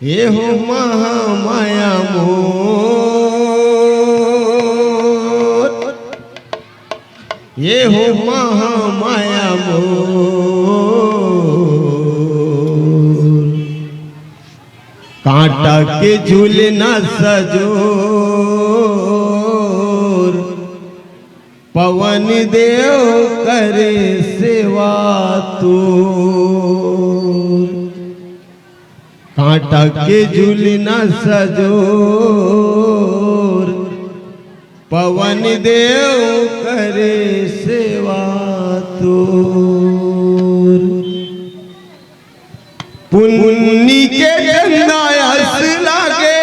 ये हो महामाया मोर, ये हो महामाया मोर, कांटा के झूलना सजोर, पवन देव करे सेवा तोर। कांटा के झूलना सजोर, पवन देव करे सेवा तोर। पुन्नी के चंदायस लागे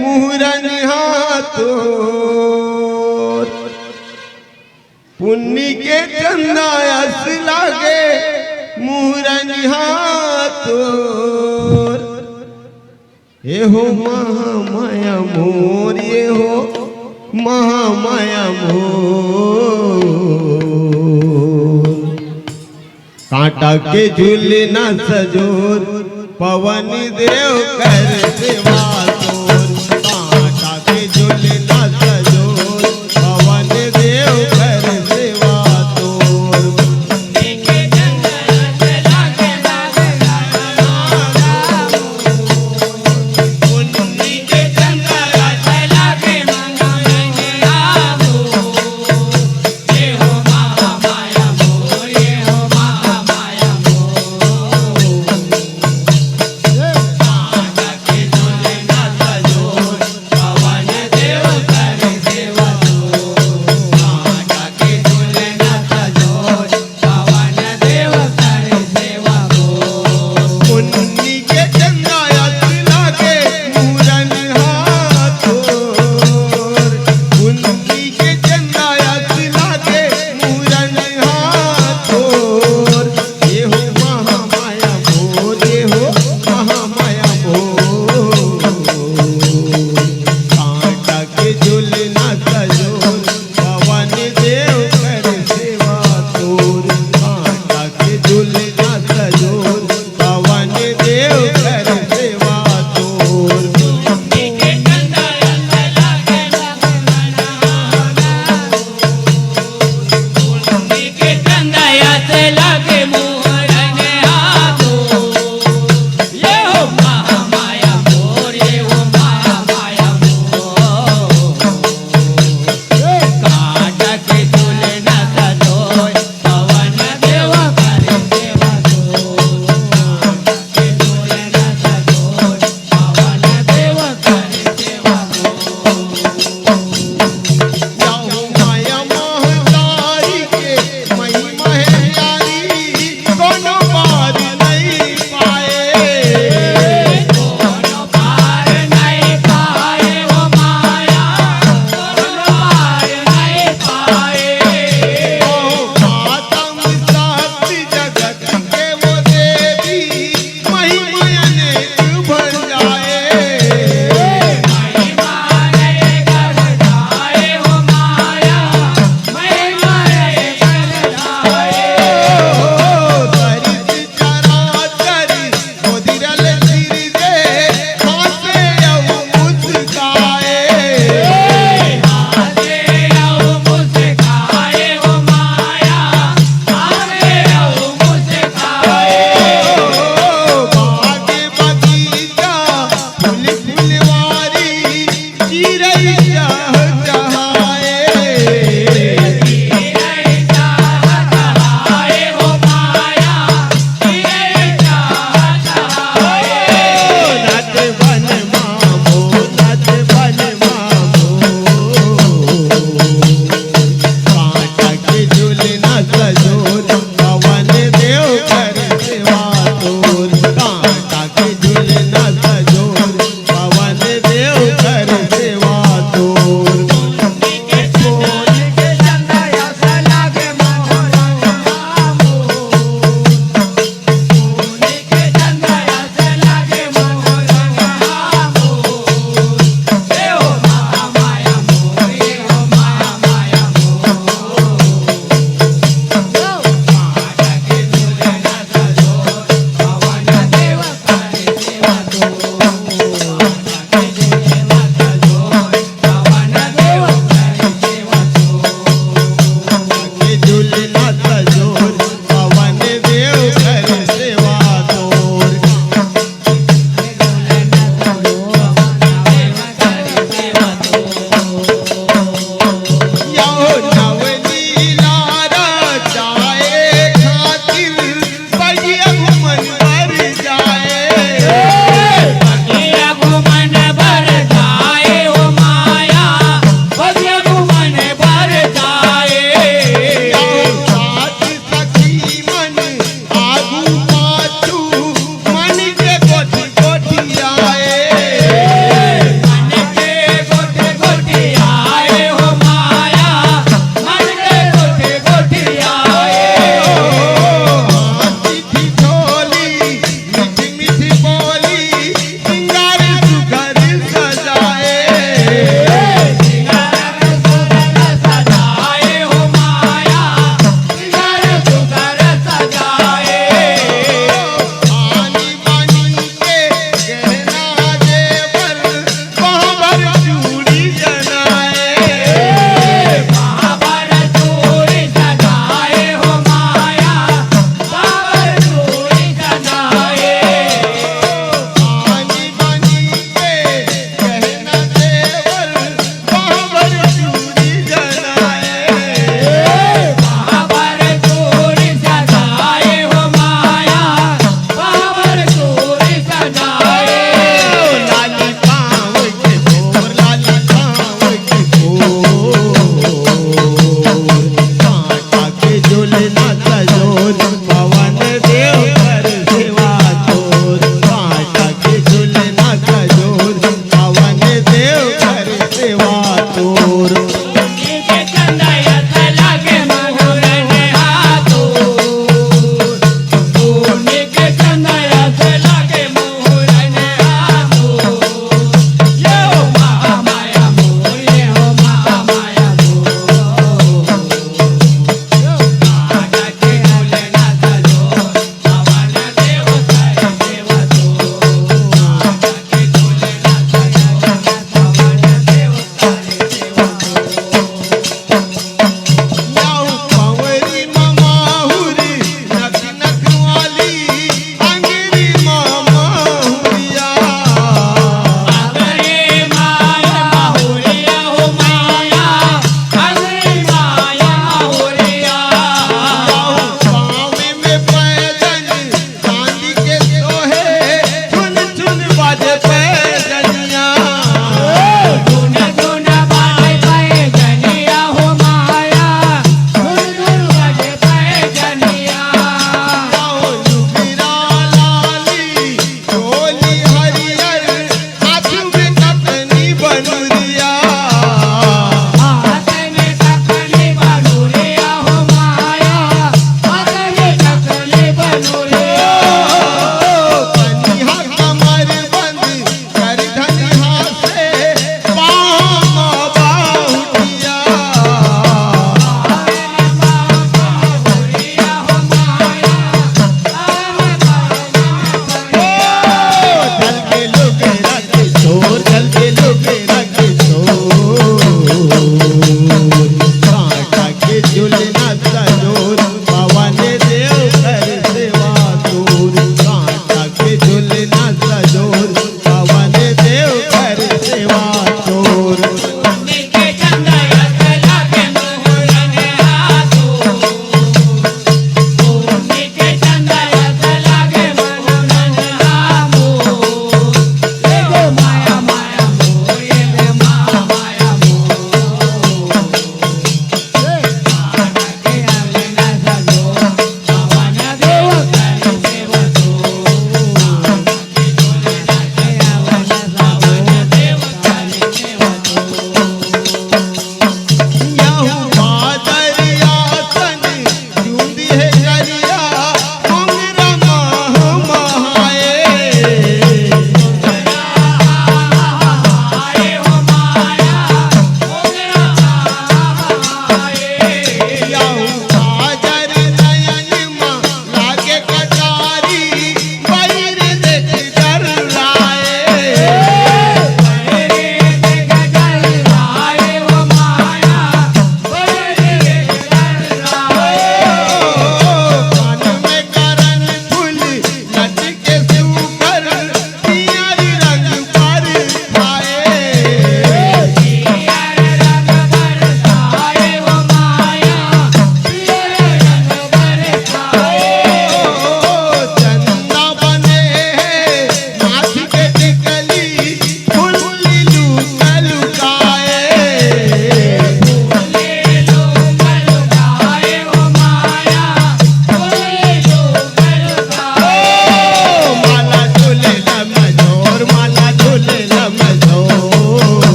मुहरन हाथोर, पुन्नी के चंदायस लागे मुहरन हाथोर। ये हो महामाया मोर, ये हो महामाया मोर, कांटा के झूलना सजोर, पवन देव कर सेवा तोर। कांटा के झूलना सजोर, पवन देव कर सेवा तोर।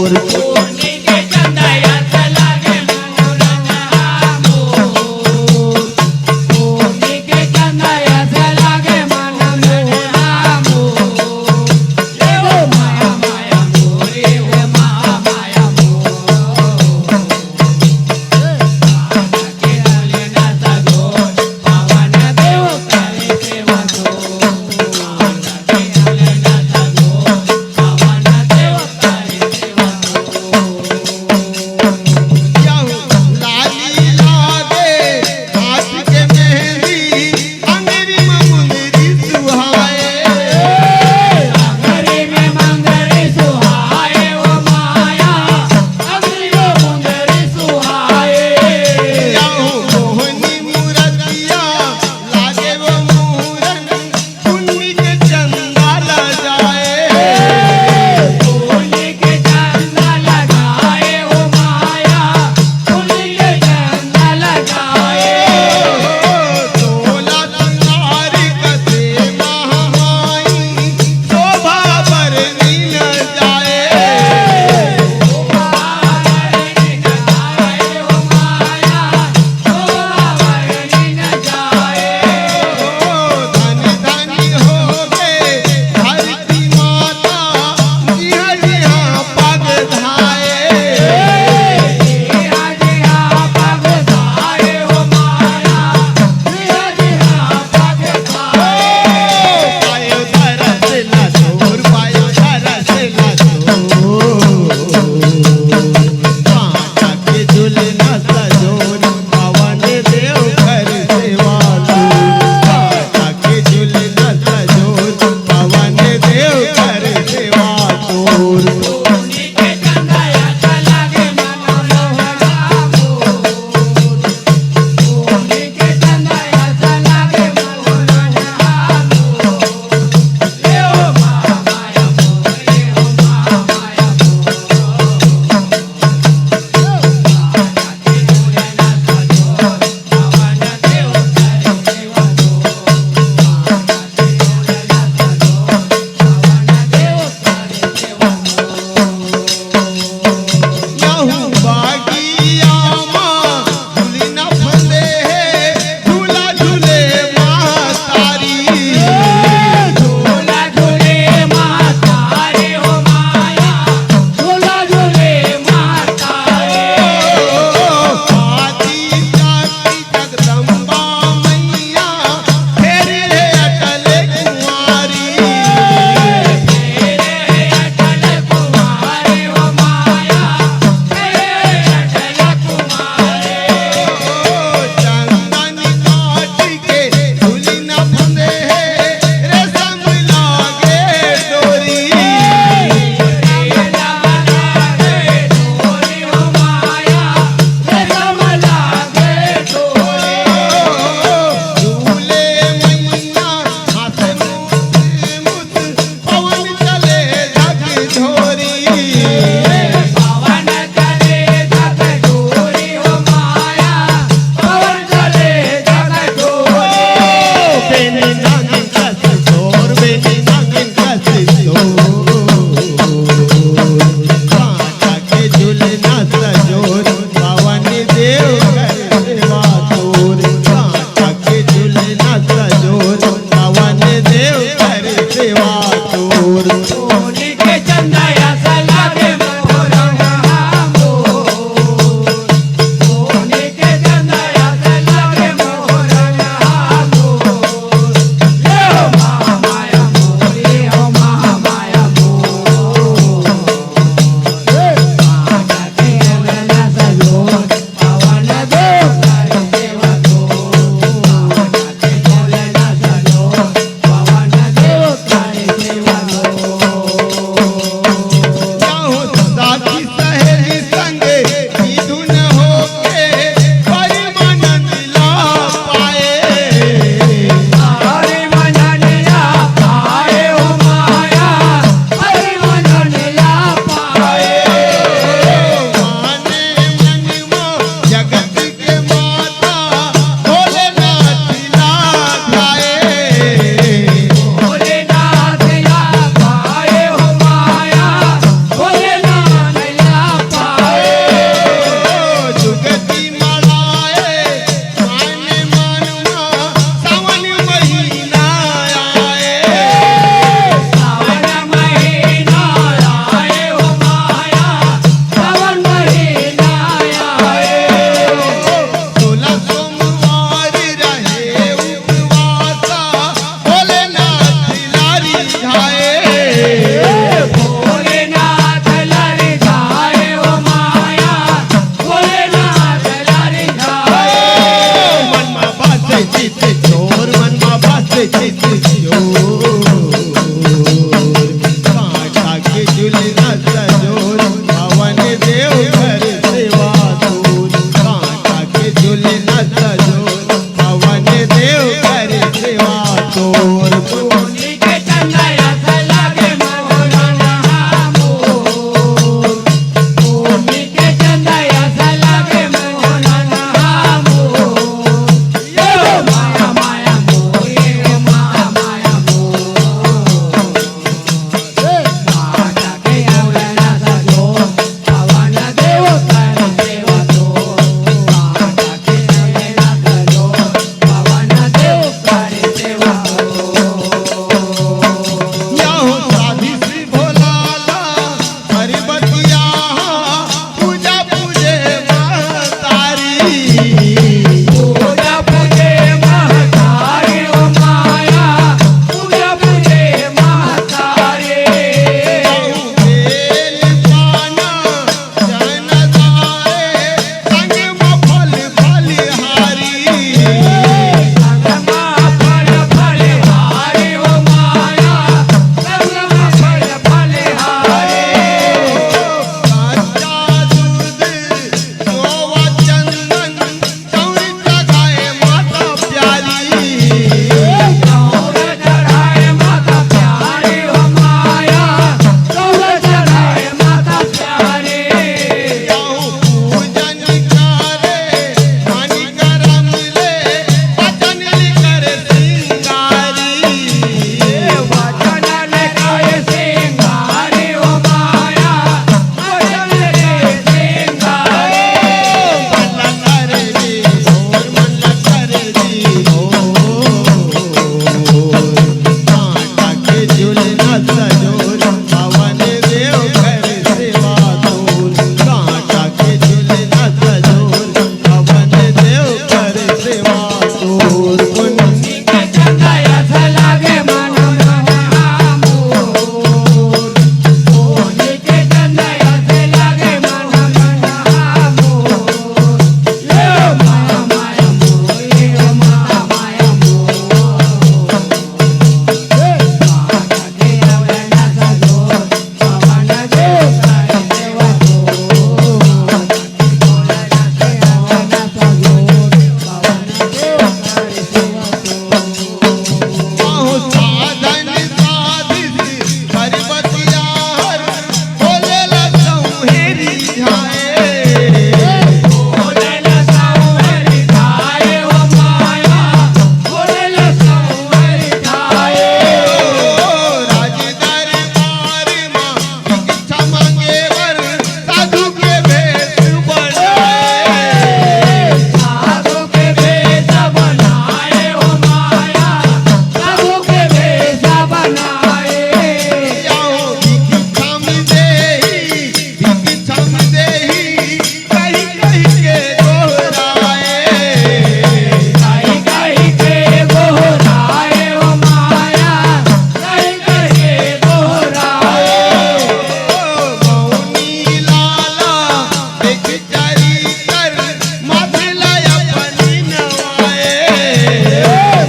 मोर कोणीचे चंदयास लागे मनोरंग हा मोर कोणीचे चंदयास लागे मनोरंग हा मोर देव माया माया मोरे हो माया माया मोर के आलेला सगोर पावन देव करे सेवा तो के आलेला सगोर पावन देव करे सेवा तो सजोर पवन देव कर सेवा तोर कांटा के झूलना सजोर पवन देव कर सेवा तोर कोणी के चंदायास लागे मोहन हा मोर कोणी के चंदायास लागे मोहन हा मोर यो माया माया मोर यो माया माया मोर काटा के झूलना सजोर पवन देव कर सेवा तोर काटा के झूलना सजोर पवन देव कर सेवा याहो साधी श्री भोलाला हरिबतिया पूजा पूजे महतारी पूजा पूजे महतारी ओ माया पूजा पूजे महतारी बेल पाना जनदारे संग फल फलिहारी संगमा फल फलिहारी ओ माया संगमा फल फलिहारी काचा दूध गोवा चंदन चौरी गाय माता प्यारी गौर चढ़ाए माता प्यारी ओ माया गौर चढ़ाए माता प्यारी पूजन करे मानिक रमले वचन करे सिंगारी वचन लगाए सिंगारी ओ माया वचन लगाए सिंगारी मन करे जी कांटा के झूलना सजोर पवन देव कर सेवा तोर कांटा के झूलना सजोर पवन देव कर सेवा तोर पुण्य के चंदायास लागे मन मोर कोणी के चंदायास लागे मन मोर यो माया माया मोर यो माया माया मोर काटा के झूलना सजोर पवन देव कर सेवा तोर झूलना सजोर पवन देव कर सेवा तोर बाहु साधन साधित हरिबतिया हर बोले लसौहेरी झाए बोलेल संवरी खाए ओ माया बोलेल संवरी खाए राज दरबार मां भिक्षा मांगे वर साधु के भेष बनाए साधु के भेष बनाए ओ माया साधु के भेष बनाए याओ भिक्षा में देही कहीं कहीं के दोहराए कहीं कहीं के गोहराए ओ माया कहीं कहीं के गोहराए मौनी लाला देख चरी कर माथला अपनी नवाए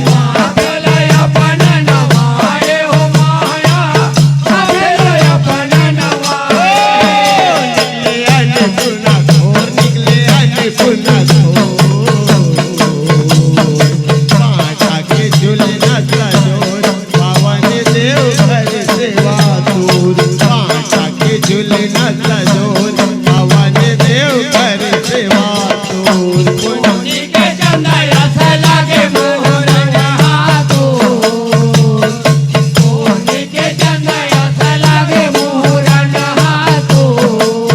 मातलय अपन नवाए ओ माया मातलय अपन नवाए निकले अन्नपूर्णा घोर कांटा के झूलना सजोर पवन देव कर सेवा तोर कांटा के झूलना सजोर पवन देव कर सेवा तोर कोणी के चंदायास लागे मोहन हातोर कोणी के चंदायास लागे मोहन हातोर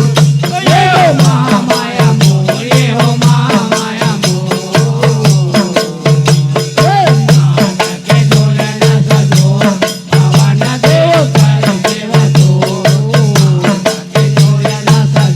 ये हो महामाया मोर ये हो महामाया मोर काटा के झूलना सजोर पवन देव कर सेवा तोर काटा के झूलना सजोर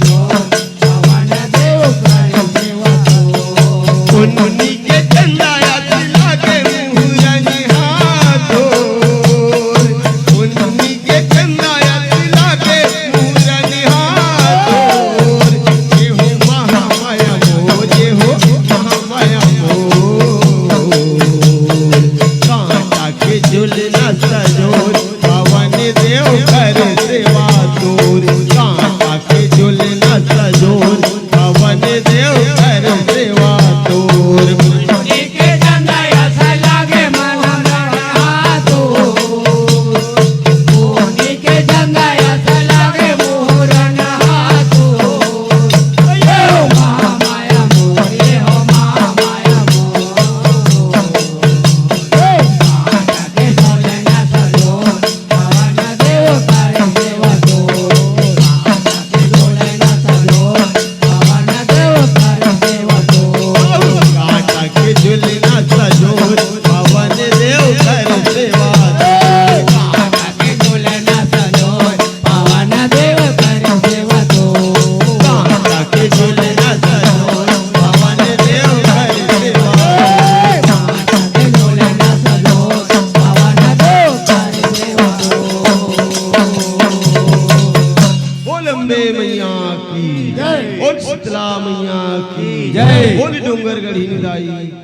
दीनदाई